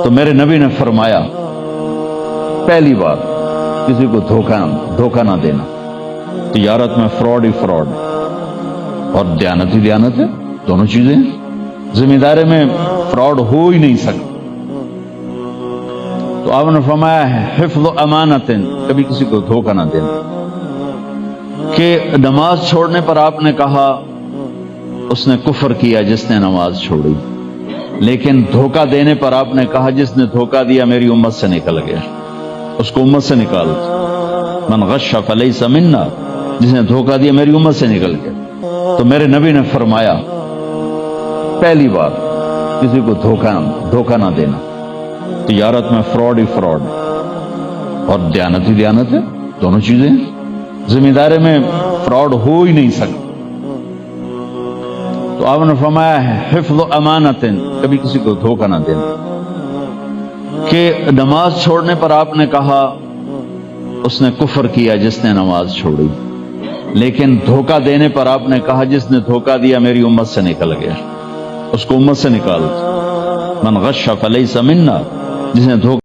تو میرے نبی نے فرمایا پہلی بار کسی کو دھوکہ نہ دینا۔ تجارت میں فراڈ ہی فراڈ اور دیانت ہی دیانت ہے، دونوں چیزیں ہیں۔ ذمہ داری میں فراڈ ہو ہی نہیں سکتا۔ تو آپ نے فرمایا حفظ امانت، کبھی کسی کو دھوکہ نہ دینا۔ کہ نماز چھوڑنے پر آپ نے کہا اس نے کفر کیا جس نے نماز چھوڑی، لیکن دھوکہ دینے پر آپ نے کہا جس نے دھوکہ دیا میری امت سے نکل گیا، اس کو امت سے نکال دو۔ من غش فلیس منا، جس نے دھوکہ دیا میری امت سے نکل گیا۔ تو میرے نبی نے فرمایا پہلی بار کسی کو دھوکہ نہ دینا۔ تجارت میں فراڈ ہی فراڈ اور دیانت ہی دیانت ہے، دونوں چیزیں ہیں۔ ذمہ داری میں فراڈ ہو ہی نہیں سکتا۔ تو آپ نے فرمایا حفظ امانت، کبھی کسی کو دھوکہ نہ دینا۔ کہ نماز چھوڑنے پر آپ نے کہا اس نے کفر کیا جس نے نماز چھوڑی، لیکن دھوکہ دینے پر آپ نے کہا جس نے دھوکہ دیا میری امت سے نکل گیا، اس کو امت سے نکال دو۔ من غش فلیس منا، جس نے دھوکہ